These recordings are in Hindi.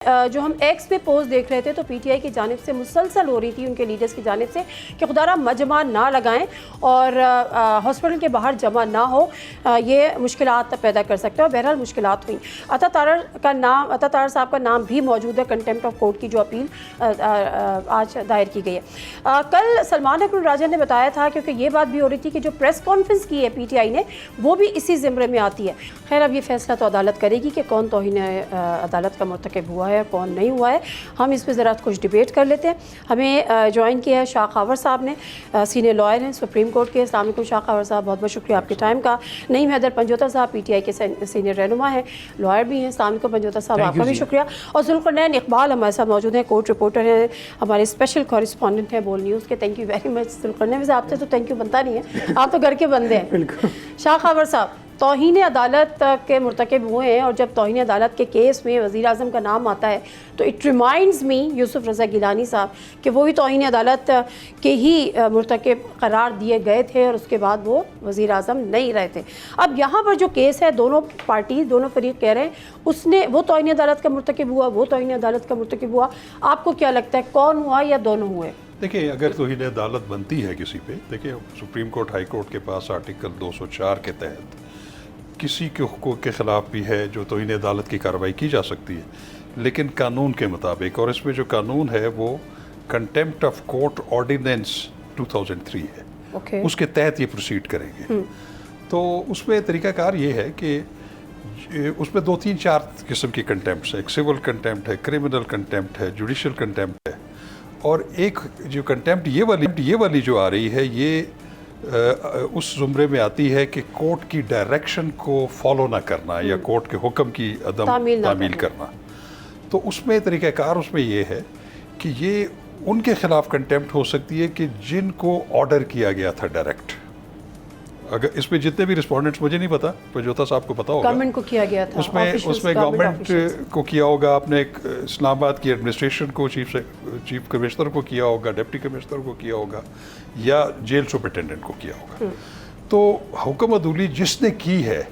जो हम एक्स पे पोस्ट देख रहे थे तो पीटीआई की जानिब से मुसलसल हो रही थी उनके लीडर्स की जानिब से कि खुदारा मजमा ना लगाएं और हॉस्पिटल के बाहर जमा ना हो, ये मुश्किलात पैदा कर सकता है। बहरहाल मुश्किलात हुई। अता तारर साहब का नाम भी मौजूद है कंटेम्प्ट ऑफ कोर्ट की जो अपील आज दायर की गई है। कल सलमान अकबर राजा ने बताया था, क्योंकि ये बात भी हो रही थी कि जो प्रेस कॉन्फ्रेंस की है पीटीआई ने वो भी इसी ज़िम्रे में आती है। खैर अब ये फैसला तो अदालत करेगी कि कौन तौहीन अदालत का मुर्तकब हुआ है कौन नहीं हुआ है। हम इस पर ज़रा कुछ डिबेट कर लेते हैं। हमें ज्वाइन किया है शाह खावर साहब ने, सीनियर लॉयर हैं सुप्रीम कोर्ट के। अस्सलाम वालेकुम शाह खावर साहब, बहुत बहुत शुक्रिया आपके टाइम का। नईम हैदर पंजोता साहब पीटीआई के सीनियर रहनुमा हैं, लॉयर भी हैं। अस्सलाम वालेकुम पंजोता साहब, आपका भी शुक्रिया। और जुल्करनैन इकबाल हमारे साथ मौजूद हैं, कोर्ट रिपोर्टर हैं, हमारे स्पेशल कॉरेस्पॉन्डेंट हैं बोल न्यूज़ के। Thank you very much Zulkarnain. वैसे आपसे तो थैंक यू बनता नहीं है, आप तो घर के बंदे हैं। शाह खावर साहब, तौहीन अदालत के मुर्तकब हुए हैं और जब तौहीन अदालत के केस में वज़ीर आज़म का नाम आता है तो इट रिमाइंड्स मी यूसुफ रज़ा गिलानी साहब कि वो भी तौहीन अदालत के ही मुर्तकब करार दिए गए थे और उसके बाद वो वज़ीर आज़म नहीं रहे थे। अब यहाँ पर जो केस है, दोनों पार्टी दोनों फरीक कह रहे हैं उसने वो तौहीन अदालत का मुर्तकब हुआ, वो तौहीन अदालत का मुर्तकब हुआ। आपको क्या लगता है कौन हुआ या दोनों हुए? देखिए, अगर तौहीन अदालत बनती है किसी पे, देखिए सुप्रीम कोर्ट हाई कोर्ट के पास आर्टिकल 204 के तहत किसी के हुकूक के ख़िलाफ़ भी है जो तौहीन अदालत की कार्रवाई की जा सकती है, लेकिन कानून के मुताबिक। और इसमें जो कानून है वो कंटेम्प्ट ऑफ कोर्ट ऑर्डिनेंस 2003 है, उसके तहत ये प्रोसीड करेंगे। तो उसमें तरीक़ाकार ये है कि उसमें 2-3-4 किस्म की कंटेम्प्ट है। एक सिविल कंटेम्प्ट है, क्रिमिनल कंटेम्प्ट है, जुडिशल कंटेम्प्ट है, और एक जो कंटेम्प्ट ये वाली जो आ रही है ये उस ज़ुमरे में आती है कि कोर्ट की डायरेक्शन को फॉलो ना करना या कोर्ट के हुक्म की अदम तामील करना। तो उसमें तरीक़ाकार उसमें ये है कि ये उनके ख़िलाफ़ कंटेम्प्ट हो सकती है कि जिनको ऑर्डर किया गया था डायरेक्ट। अगर इसमें जितने भी रिस्पोंडेंट्स, मुझे नहीं पता, पंजोता साहब को पता होगा, गवर्नमेंट को किया गया था, उसमें गवर्नमेंट को किया होगा, आपने इस्लामाबाद की एडमिनिस्ट्रेशन को, चीफ कमिश्नर को किया होगा, डिप्टी कमिश्नर को किया होगा, या जेल सुपरिटेंडेंट को किया होगा। तो हुक्म अदूली जिसने की है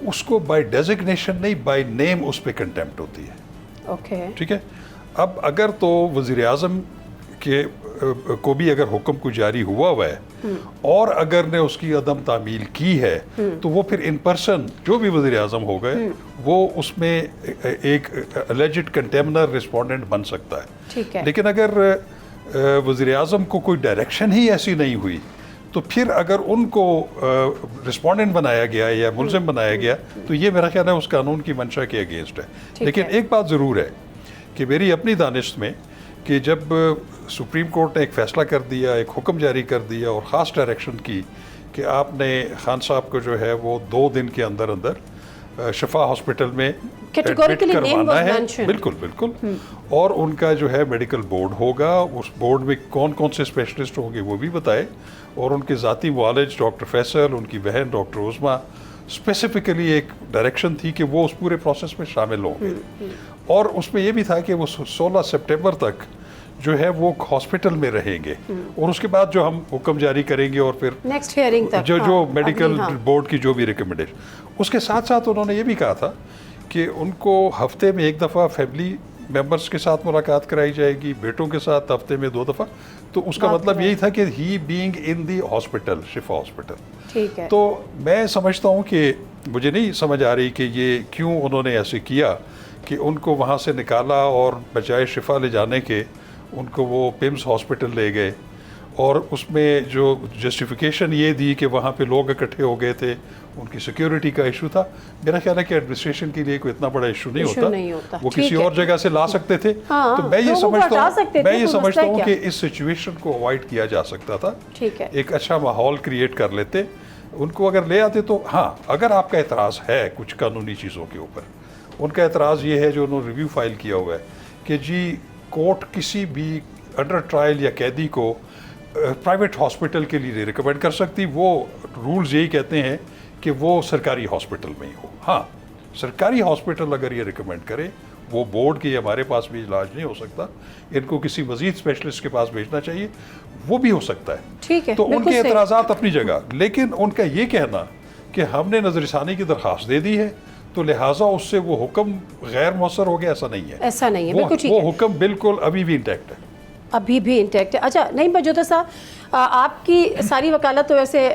उसको बाय डेजिग्नेशन नहीं, बाय नेम उस पर कंटेम्प्ट होती है। ठीक है। अब अगर तो वज़ीर आज़म के को भी अगर हुक्म को जारी हुआ है और अगर ने उसकी अदम तामील की है तो वो फिर इन पर्सन जो भी वज़ीर आज़म हो गए वो उसमें एक अलेजिड कंटेमनर रिस्पोंडेंट बन सकता है। लेकिन अगर वज़ीर आज़म को कोई डायरेक्शन ही ऐसी नहीं हुई तो फिर अगर उनको रिस्पोंडेंट बनाया गया या मुल्ज़िम बनाया गया तो ये मेरा ख्याल है उस कानून की मंशा के अगेंस्ट है। लेकिन एक बात ज़रूर है कि मेरी अपनी दानिश में कि जब सुप्रीम कोर्ट ने एक फ़ैसला कर दिया, एक हुक्म जारी कर दिया और ख़ास डायरेक्शन की कि आपने खान साहब को जो है वो 2 दिन के अंदर अंदर शिफा हॉस्पिटल में एडमिट करवाना है, बिल्कुल बिल्कुल, और उनका जो है मेडिकल बोर्ड होगा, उस बोर्ड में कौन कौन से स्पेशलिस्ट होंगे वो भी बताए, और उनके ज़ाती मुआलिज डॉक्टर फैसल, उनकी बहन डॉक्टर उज़मा, स्पेसिफिकली एक डायरेक्शन थी कि वो उस पूरे प्रोसेस में शामिल होंगे। और उसमें यह भी था कि वो 16 सितंबर तक जो है वो हॉस्पिटल में रहेंगे और उसके बाद जो हम हुक्म जारी करेंगे और फिर नेक्स्ट हियरिंग तक जो मेडिकल बोर्ड की जो भी रिकमेंडेशन। उसके साथ साथ उन्होंने ये भी कहा था कि उनको हफ्ते में 1 दफ़ा फैमिली मेंबर्स के साथ मुलाकात कराई जाएगी, बेटों के साथ हफ्ते में 2 दफ़ा। तो उसका मतलब यही था कि ही being in the hospital, Shifa hospital. ठीक है। तो मैं समझता हूँ कि मुझे नहीं समझ आ रही कि ये क्यों उन्होंने ऐसे किया कि उनको वहाँ से निकाला और बजाय शिफा ले जाने के उनको वो पिम्स हॉस्पिटल ले गए, और उसमें जो जस्टिफिकेशन ये दी कि वहाँ पे लोग इकट्ठे हो गए थे, उनकी सिक्योरिटी का इशू था। मेरा ख्याल है कि एडमिनिस्ट्रेशन के लिए कोई इतना बड़ा इशू नहीं होता, वो किसी और जगह से ला सकते थे। तो मैं ये समझता हूँ कि इस सिचुएशन को अवॉइड किया जा सकता था। एक अच्छा माहौल क्रिएट कर लेते, उनको अगर ले आते तो। हाँ, अगर आपका एतराज़ है कुछ कानूनी चीज़ों के ऊपर, उनका एतराज़ ये है जो उन्होंने रिव्यू फाइल किया हुआ है कि जी कोर्ट किसी भी अंडर ट्रायल या कैदी को प्राइवेट हॉस्पिटल के लिए रिकमेंड कर सकती। वो रूल्स यही कहते हैं कि वो सरकारी हॉस्पिटल में ही हो। हाँ, सरकारी हॉस्पिटल अगर ये रिकमेंड करे, वो बोर्ड के हमारे पास भी इलाज नहीं हो सकता, इनको किसी मजीद स्पेशलिस्ट के पास भेजना चाहिए, वो भी हो सकता है। ठीक है, तो उनके एतराज़ात अपनी जगह, लेकिन उनका ये कहना कि हमने नज़रसानी की दरख्वास्त दे दी है तो लिहाजा उससे वो हुक्म गैर मौसर हो गया, ऐसा नहीं है। ऐसा नहीं है, बिल्कुल ठीक वो है, हुक्म बिल्कुल अभी भी इंटैक्ट है। अभी भी इंटैक्ट है। अच्छा नहीं मौजूदा साहब, आपकी सारी वकालत तो वैसे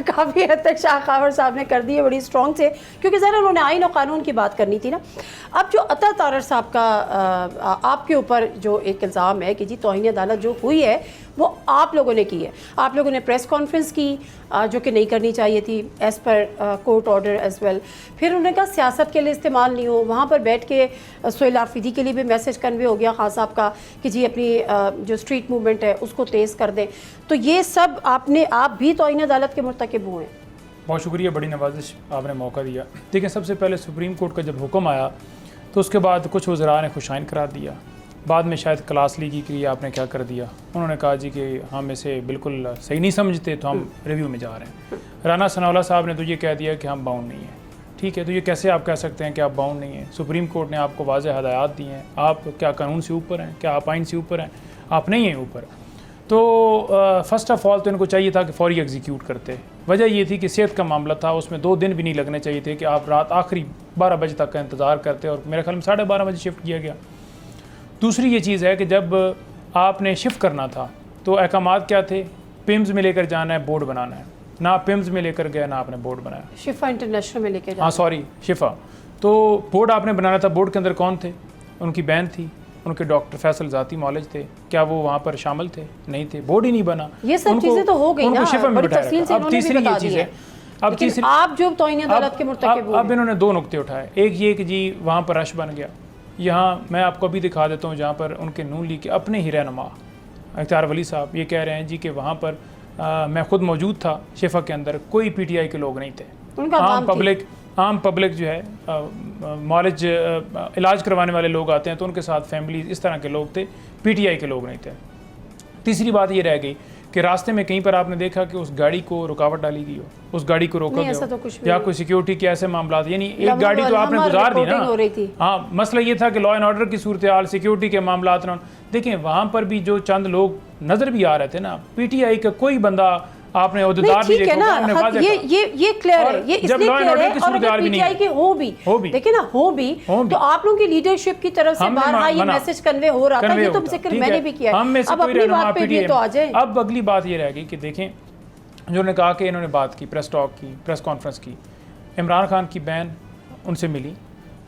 काफ़ी हद तक शाह खावर साहब ने कर दी है बड़ी स्ट्रॉन्ग से, क्योंकि ज़रा उन्होंने आइन और कानून की बात करनी थी ना। अब जो अता तारर साहब का आपके ऊपर जो एक इल्ज़ाम है कि जी तौहीन अदालत जो हुई है वो आप लोगों ने की है, आप लोगों ने प्रेस कॉन्फ्रेंस की जो कि नहीं करनी चाहिए थी as per court order as well. फिर उन्होंने कहा सियासत के लिए इस्तेमाल नहीं हो, वहाँ पर बैठ के सुहेल आफरीदी के लिए भी मैसेज कन्वे हो गया खान साहब का कि जी अपनी जो स्ट्रीट मूवमेंट है उसको तेज़ कर दें। तो ये सब आप भी तौहीन अदालत के मुर्तकिब हुए हैं। बहुत शुक्रिया, बड़ी नवाजिश, आपने मौका दिया। देखिए सबसे पहले सुप्रीम कोर्ट का जब हुक्म आया तो उसके बाद कुछ वज़रा ने खुशाइन करार दिया, बाद में शायद क्लास लीगी के लिए आपने क्या कर दिया, उन्होंने कहा जी कि हम इसे बिल्कुल सही नहीं समझते तो हम रिव्यू में जा रहे हैं। राना सनाउल्लाह साहब ने तो ये कह दिया कि हम बाउंड नहीं हैं। ठीक है, तो ये कैसे आप कह सकते हैं कि आप बाउंड नहीं हैं? सुप्रीम कोर्ट ने आपको वाज़ेह हदायत दी हैं, आप क्या कानून से ऊपर हैं? क्या आप आइन से ऊपर हैं? आप नहीं हैं ऊपर। तो फ़र्स्ट ऑफ़ ऑल तो इनको चाहिए था कि फौरी एग्जीक्यूट करते। वजह ये थी कि सेहत का मामला था, उसमें 2 दिन भी नहीं लगने चाहिए थे कि आप रात आखिरी 12 बजे तक का इंतज़ार करते, और मेरे ख्याल में 12:30 बजे शिफ्ट किया गया। दूसरी ये चीज़ है कि जब आपने शिफ्ट करना था तो अहकामात क्या थे? पिम्स में लेकर जाना है, बोर्ड बनाना है। ना पिम्स में लेकर गया, ना आपने बोर्ड बनाया। शिफा इंटरनेशनल में लेके हाँ सॉरी शिफा, तो बोर्ड आपने बनाना था। बोर्ड के अंदर कौन थे? उनकी बहन थी, उनके डॉक्टर फैसल ज़ाती मौलज थे, क्या वो वहाँ पर शामिल थे? नहीं थे, बोर्ड ही नहीं बना। ये सब चीज़ें तो हो गई ना, शिफा में बड़ी बिठाया तफसील से रखा। अब इन्होंने भी तीसरी ये बता चीज़ दी है, अब लेकिन तीसरी आप जो तौहीन अदालत के मुर्तकिब हुए अब इन्होंने 2 नुक्ते उठाए। एक ये कि जी वहाँ पर रश बन गया। यहाँ मैं आपको अभी दिखा देता हूँ जहाँ पर उनके नून लीग के अपने ही रहनुमा अख्तियार वली साहब ये कह रहे हैं जी कि वहाँ पर मैं खुद मौजूद था शिफा के अंदर, कोई PTI के लोग नहीं थे। आम पब्लिक जो है मौलज इलाज करवाने वाले लोग आते हैं तो उनके साथ फैमिली इस तरह के लोग थे, PTI के लोग नहीं थे। तीसरी बात ये रह गई कि रास्ते में कहीं पर आपने देखा कि उस गाड़ी को रुकावट डाली गई हो, उस गाड़ी को रोका गया हो, या कोई सिक्योरिटी के ऐसे मामला, यानी एक गाड़ी तो आपने गुजार दी ना। हाँ, मसला ये था कि लॉ एंड ऑर्डर की सूरत हाल, सिक्योरिटी के मामला ना, देखें वहाँ पर भी जो चंद लोग नजर भी आ रहे थे ना, PTI का कोई बंदा आपने उहदेदार भी देखा, आपने ये क्लियर है, ये इसलिए क्लियर है। और अगर PTI के हो भी देखिए ना, हो भी तो आप लोगों की लीडरशिप की तरफ से बारहा ये मैसेज कन्वे हो रहा था। ये तो जिक्र मैंने भी किया है। अब अपनी बात पे भी तो आ जाए। अब अगली बात ये रह गई कि देखें जो ने कहा कि इन्होंने बात की, प्रेस टॉक की, प्रेस कॉन्फ्रेंस की, इमरान खान की बहन उनसे मिली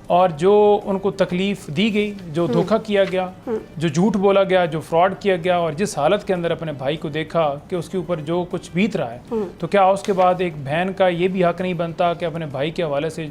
और जो उनको तकलीफ़ दी गई, जो धोखा किया गया, जो झूठ बोला गया, जो फ्रॉड किया गया, और जिस हालत के अंदर अपने भाई को देखा कि उसके ऊपर जो कुछ बीत रहा है, तो क्या उसके बाद एक बहन का ये भी हक नहीं बनता कि अपने भाई के हवाले से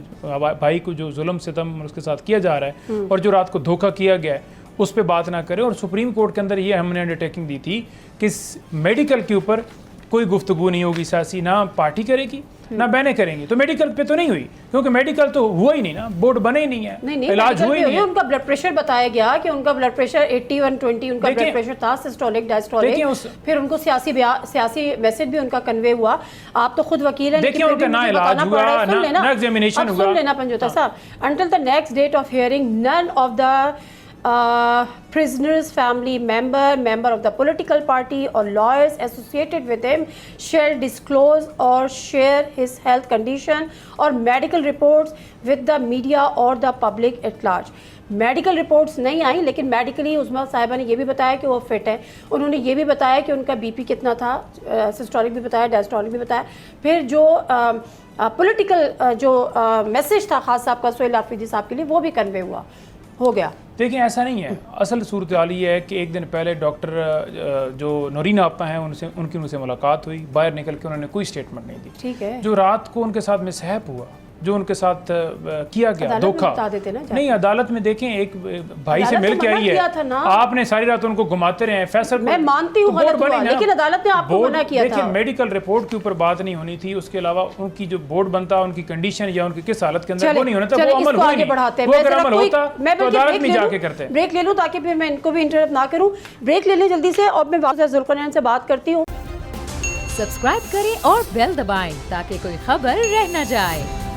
भाई को जो जुल्म सितम उसके साथ किया जा रहा है और जो रात को धोखा किया गया है उस पर बात ना करे? और सुप्रीम कोर्ट के अंदर ये हमने अंडरटेकिंग दी थी कि मेडिकल के ऊपर कोई गुफ्तगू नहीं होगी सियासी, ना पार्टी करेगी ना बहनें करेंगी। तो मेडिकल पे तो नहीं हुई, क्योंकि मेडिकल तो हुआ ही नहीं ना, बोर्ड बने ही नहीं है, इलाज हुआ ही नहीं है। उनका ब्लड प्रेशर बताया गया कि उनका ब्लड प्रेशर 80/120 उनका ब्लड प्रेशर था, सिस्टोलिक डायस्टोलिक। फिर उनको सियासी मैसेज भी उनका कन्वे हुआ। आप तो खुद वकील हैं, देखिए उनका ना इलाज हुआ ना एग्जामिनेशन हुआ। सुन लेना पंजोता साहब, until the next date of hearing none of the prisoner's family member of the political party or lawyers associated with him shall disclose or share his health condition or medical reports with the media or the public at large। Medical reports नहीं आई, लेकिन मेडिकली उस्मा साहिबा ने ये भी बताया कि वो फिट है। उन्होंने ये भी बताया कि उनका BP कितना था, सिस्टोलिक भी बताया, डायस्टोलिक भी बताया। फिर जो पॉलिटिकल जो मैसेज था खास साहब का सुहेल आफरीदी साहब के लिए, वो भी कन्वे हो गया। देखिए ऐसा नहीं है, असल सूरत हाल ये है कि एक दिन पहले डॉक्टर जो नौरीन आपा हैं उनसे मुलाकात हुई, बाहर निकल के उन्होंने कोई स्टेटमेंट नहीं दी। ठीक है, जो रात को उनके साथ मिसहैप हुआ, जो उनके साथ किया गया धोखा, नहीं अदालत में देखें एक भाई से मिल के आई है, आपने सारी रात उनको घुमाते रहे। फैसल मैं मानती हूँ गलत हुआ, लेकिन अदालत ने आपको मना किया था। देखिए मेडिकल रिपोर्ट के ऊपर बात नहीं होनी थी, उसके अलावा उनकी जो बोर्ड बनता, उनकी कंडीशन या उनकी किस हालत के अंदर वो नहीं होना था, वो अमल हुआ नहीं। वो अगर अमल होता तो अदालत में जाके करते। ब्रेक ले लूं ताकि फिर मैं इनको भी इंटरप्ट ना करूं। ब्रेक ले लें जल्दी से और मैं जुल्फिकार से बात करती हूँ। सब्सक्राइब करें और बेल दबाएं ताकि कोई खबर रह न जाए।